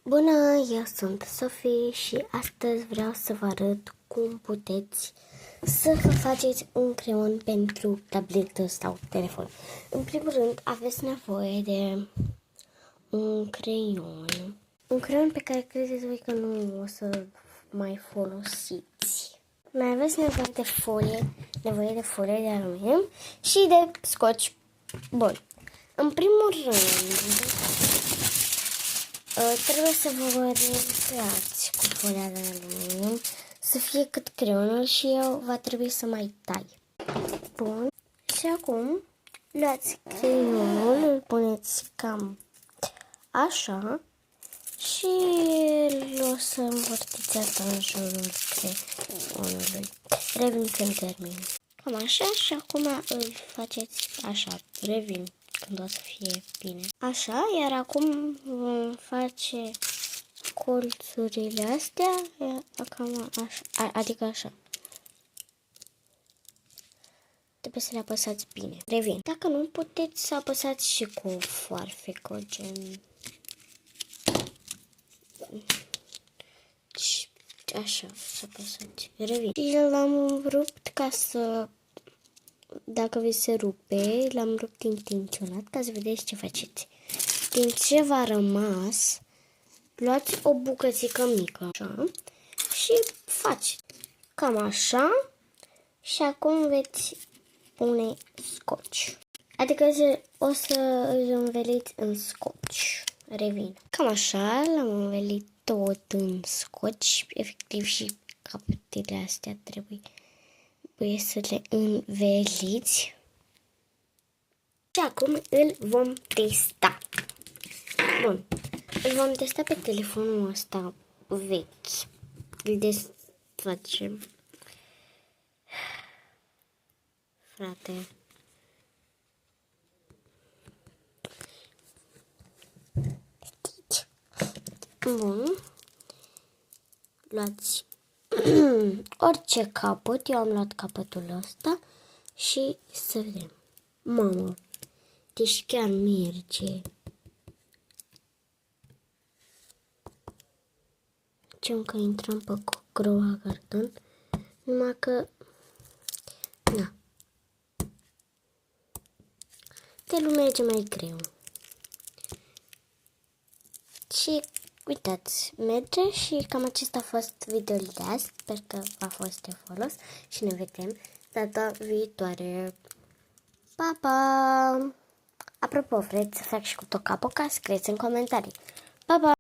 Bună, eu sunt Sofie și astăzi vreau să vă arăt cum puteți să faceți un creion pentru tabletă sau telefon. În primul rând, aveți nevoie de un creion pe care credeți voi că nu o să mai folosiți. Mai aveți nevoie de folie de aluminiu și de scoci. Bun. În primul rând, trebuie să vă reglați cu folia de aluminiu să fie cât creionul și eu va trebui să mai tai. Bun. Și acum luați creionul, îl puneți cam așa și o să învârtiți asta în jurul creionului. Revin când termin. Cam așa și acum îl faceți așa. Revin când o să fie bine. Așa, iar acum vom face colțurile astea, cam așa, adică așa. Trebuie să le apăsați bine. Revin. Dacă nu puteți să apăsați și cu foarfecul, gen... Așa, să apăsați. Revin. Și l-am rupt ca să... Dacă vi se rupe, l-am rupt intenționat ca să vedeți ce faceți. Din ce v-a rămas, luați o bucățică mică așa, și faceți cam așa și acum veți pune scoci. Adică o să îl înveliți în scoci. Revin. Cam așa, l-am învelit tot în scoci, efectiv și capetele astea trebuie să le înveliți. Și acum îl vom testa. Bun. Îl vom testa pe telefonul ăsta vechi. Îl desfacem. Frate. Bun. Luați orice capăt. Eu am luat capătul ăsta și să vedem. Mamă, deci chiar merge. Zicem că intrăm pe Grow Garden, numai că na, te merge mai greu. Și uitați, merge și cam acesta a fost videoul de azi. Sper că a fost de folos și ne vedem data viitoare. Pa, pa! Apropo, vreți să fac și cu tocapoca? Scrieți în comentarii. Pa, pa!